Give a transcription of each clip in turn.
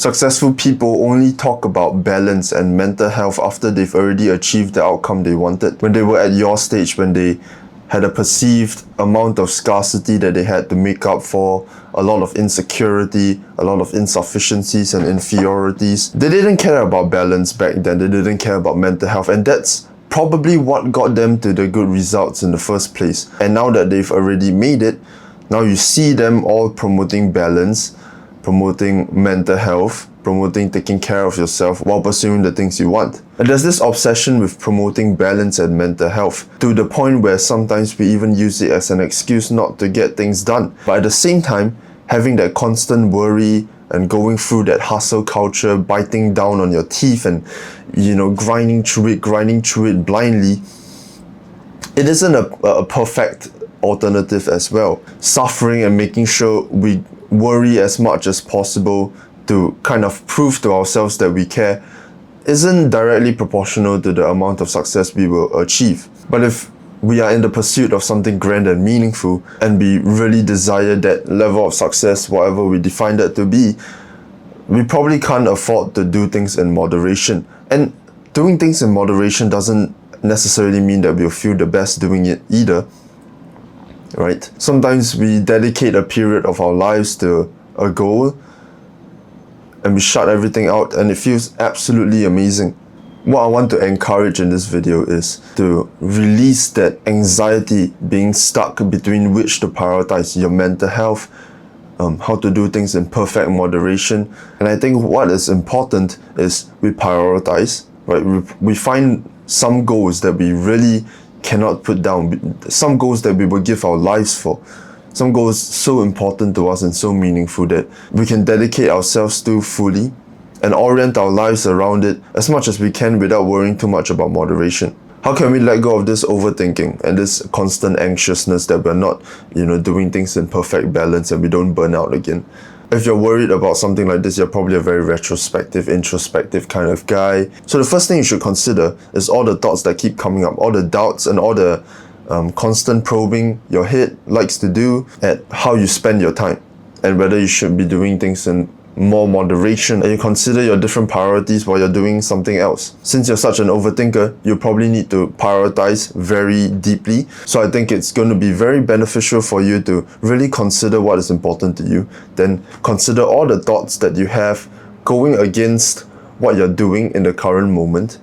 Successful people only talk about balance and mental health after they've already achieved the outcome they wanted. When they were at your stage, when they had a perceived amount of scarcity that they had to make up for, a lot of insecurity, a lot of insufficiencies and inferiorities. They didn't care about balance back then, they didn't care about mental health, and that's probably what got them to the good results in the first place. And now that they've already made it, now you see them all promoting balance, promoting mental health, promoting taking care of yourself while pursuing the things you want. And there's this obsession with promoting balance and mental health to the point where sometimes we even use it as an excuse not to get things done. But at the same time, having that constant worry and going through that hustle culture, biting down on your teeth and, grinding through it blindly, it isn't a perfect alternative as well. Suffering and making sure we worry as much as possible to kind of prove to ourselves that we care isn't directly proportional to the amount of success we will achieve. But if we are in the pursuit of something grand and meaningful, and we really desire that level of success, whatever we define that to be, we probably can't afford to do things in moderation. And doing things in moderation doesn't necessarily mean that we'll feel the best doing it either, right? Sometimes we dedicate a period of our lives to a goal and we shut everything out and it feels absolutely amazing. What I want to encourage in this video is to release that anxiety being stuck between which to prioritize, your mental health, how to do things in perfect moderation. And I think what is important is we prioritize, right? We find some goals that we really cannot put down, some goals that we will give our lives for, some goals so important to us and so meaningful that we can dedicate ourselves to fully and orient our lives around it as much as we can without worrying too much about moderation. How can we let go of this overthinking and this constant anxiousness that we're not, doing things in perfect balance and we don't burn out again? If you're worried about something like this, you're probably a very retrospective, introspective kind of guy. So the first thing you should consider is all the thoughts that keep coming up, all the doubts and all the constant probing your head likes to do at how you spend your time and whether you should be doing things in more moderation, and you consider your different priorities while you're doing something else. Since you're such an overthinker, you probably need to prioritize very deeply. So I think it's going to be very beneficial for you to really consider what is important to you. Then consider all the thoughts that you have going against what you're doing in the current moment,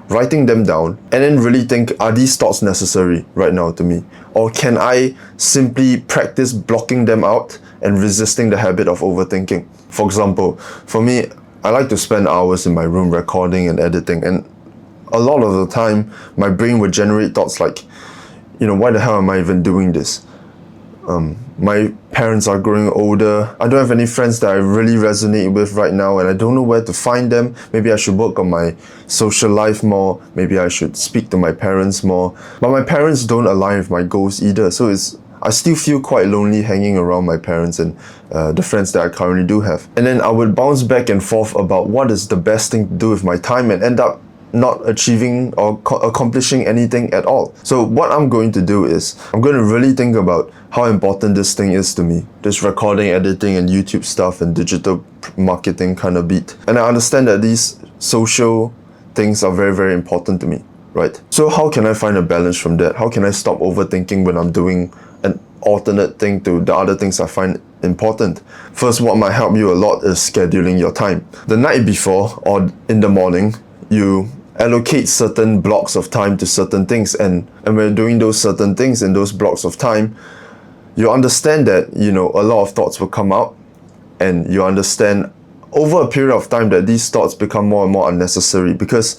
writing them down, and then really think, are these thoughts necessary right now to me? Or can I simply practice blocking them out and resisting the habit of overthinking? For example, for me, I like to spend hours in my room recording and editing, and a lot of the time my brain would generate thoughts like, why the hell am I even doing this? My parents are growing older. I don't have any friends that I really resonate with right now, and I don't know where to find them. Maybe I should work on my social life more. Maybe I should speak to my parents more. But my parents don't align with my goals either, so I still feel quite lonely hanging around my parents and the friends that I currently do have. And then I would bounce back and forth about what is the best thing to do with my time and end up not achieving or accomplishing anything at all. So what I'm going to do is I'm going to really think about how important this thing is to me, this recording, editing and YouTube stuff and digital marketing kind of beat. And I understand that these social things are very, very important to me, right? So how can I find a balance from that? How can I stop overthinking when I'm doing an alternate thing to the other things I find important? First, what might help you a lot is scheduling your time. The night before or in the morning, you allocate certain blocks of time to certain things, and when you're doing those certain things in those blocks of time, you understand that a lot of thoughts will come out, and you understand over a period of time that these thoughts become more and more unnecessary, because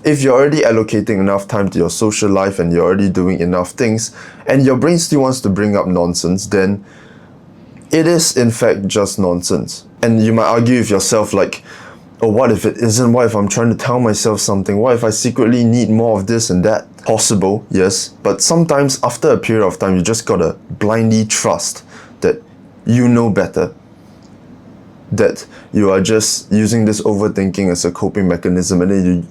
if you're already allocating enough time to your social life and you're already doing enough things and your brain still wants to bring up nonsense, then it is in fact just nonsense. And you might argue with yourself like, oh, what if it isn't? What if I'm trying to tell myself something? What if I secretly need more of this and that? Possible, yes. But sometimes after a period of time, you just gotta blindly trust that you know better, that you are just using this overthinking as a coping mechanism, and then you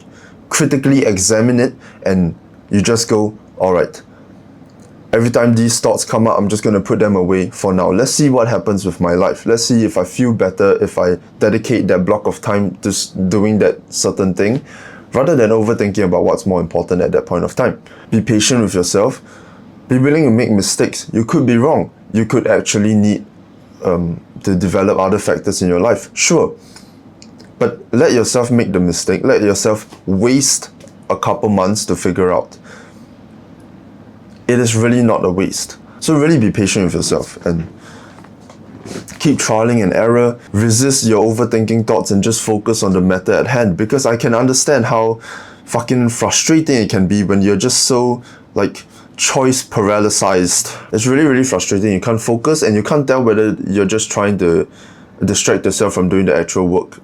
critically examine it and you just go, all right, Every time these thoughts come up, I'm just going to put them away for now. Let's see what happens with my life. Let's see if I feel better if I dedicate that block of time to doing that certain thing, rather than overthinking about what's more important at that point of time. Be patient with yourself. Be willing to make mistakes. You could be wrong. You could actually need to develop other factors in your life. Sure. But let yourself make the mistake. Let yourself waste a couple months to figure out. It is really not a waste. So really be patient with yourself and keep trialing and error. Resist your overthinking thoughts and just focus on the matter at hand, because I can understand how fucking frustrating it can be when you're just so like choice paralyzed. It's really, really frustrating. You can't focus and you can't tell whether you're just trying to distract yourself from doing the actual work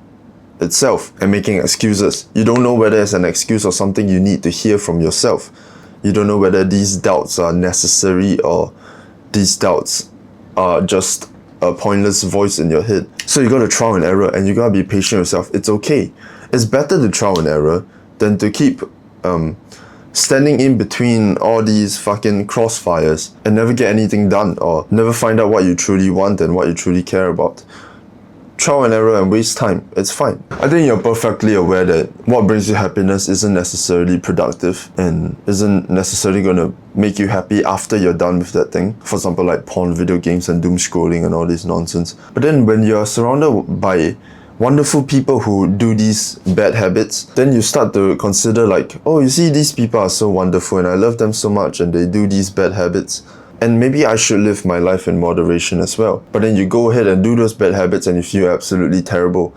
itself and making excuses. You don't know whether it's an excuse or something you need to hear from yourself. You don't know whether these doubts are necessary or these doubts are just a pointless voice in your head. So you gotta trial and error, and you gotta be patient with yourself. It's okay. It's better to trial and error than to keep standing in between all these fucking crossfires and never get anything done or never find out what you truly want and what you truly care about. Trial and error and waste time. It's fine. I think you're perfectly aware that what brings you happiness isn't necessarily productive and isn't necessarily going to make you happy after you're done with that thing. For example, like porn, video games, and doom scrolling and all this nonsense. But then when you're surrounded by wonderful people who do these bad habits, then you start to consider like, oh, you see, these people are so wonderful and I love them so much and they do these bad habits. And maybe I should live my life in moderation as well. But then you go ahead and do those bad habits and you feel absolutely terrible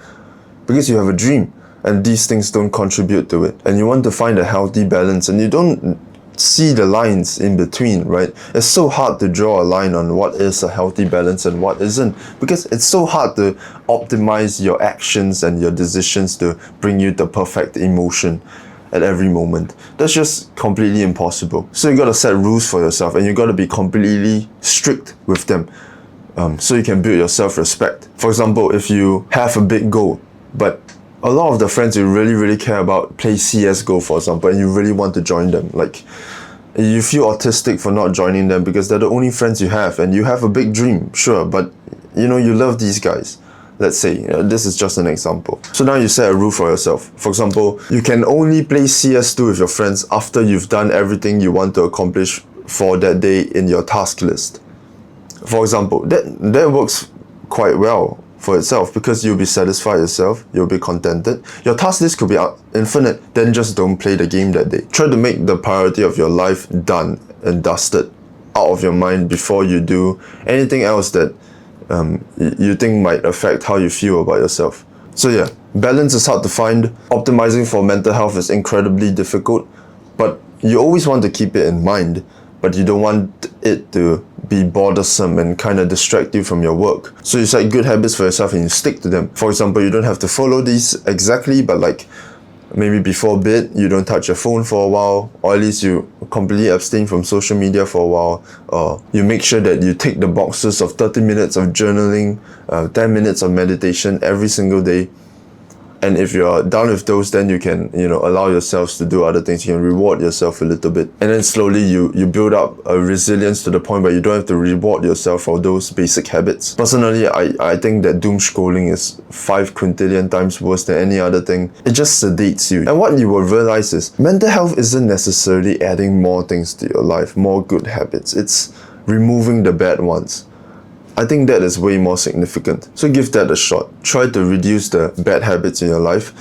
because you have a dream and these things don't contribute to it. And you want to find a healthy balance and you don't see the lines in between, right? It's so hard to draw a line on what is a healthy balance and what isn't, because it's so hard to optimize your actions and your decisions to bring you the perfect emotion at every moment. That's just completely impossible. So you gotta set rules for yourself and you gotta be completely strict with them, so you can build your self-respect. For example, if you have a big goal, but a lot of the friends you really, really care about play CSGO, for example, and you really want to join them, like you feel autistic for not joining them because they're the only friends you have and you have a big dream, sure, but you know, you love these guys. Let's say, this is just an example. So now you set a rule for yourself. For example, you can only play CS2 with your friends after you've done everything you want to accomplish for that day in your task list. For example, that works quite well for itself because you'll be satisfied yourself, you'll be contented. Your task list could be infinite, then just don't play the game that day. Try to make the priority of your life done and dusted out of your mind before you do anything else that you think might affect how you feel about yourself. So yeah, balance is hard to find. Optimizing for mental health is incredibly difficult, but you always want to keep it in mind, but you don't want it to be bothersome and kind of distract you from your work. So you set good habits for yourself and you stick to them. For example, you don't have to follow these exactly, but like maybe before bed, you don't touch your phone for a while, or at least you completely abstain from social media for a while, or you make sure that you tick the boxes of 30 minutes of journaling, 10 minutes of meditation every single day. And if you're done with those, then you can, allow yourselves to do other things. You can reward yourself a little bit. And then slowly you build up a resilience to the point where you don't have to reward yourself for those basic habits. Personally, I think that doom scrolling is 5 quintillion times worse than any other thing. It just sedates you. And what you will realize is mental health isn't necessarily adding more things to your life, more good habits. It's removing the bad ones. I think that is way more significant. So give that a shot. Try to reduce the bad habits in your life.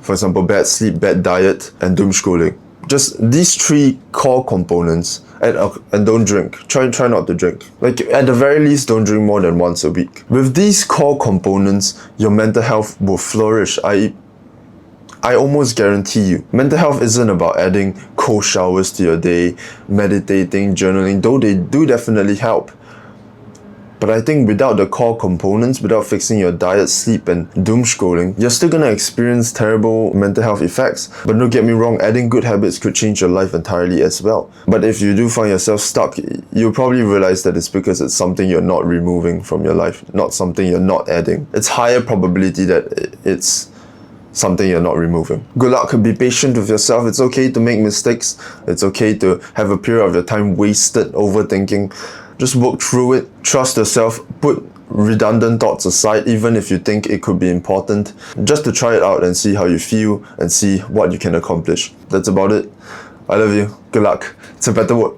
For example, bad sleep, bad diet, and doom scrolling. Just these 3 core components. And don't drink. Try not to drink. Like at the very least, don't drink more than once a week. With these core components, your mental health will flourish. I almost guarantee you. Mental health isn't about adding cold showers to your day, meditating, journaling, though they do definitely help. But I think without the core components, without fixing your diet, sleep, and doom scrolling, you're still gonna experience terrible mental health effects. But don't get me wrong, adding good habits could change your life entirely as well. But if you do find yourself stuck, you'll probably realize that it's because it's something you're not removing from your life, not something you're not adding. It's higher probability that it's something you're not removing. Good luck. Be patient with yourself. It's okay to make mistakes. It's okay to have a period of your time wasted overthinking. Just work through it. Trust yourself. Put redundant thoughts aside, even if you think it could be important, just to try it out and see how you feel and see what you can accomplish. That's about it. I love you. Good luck. It's a better word.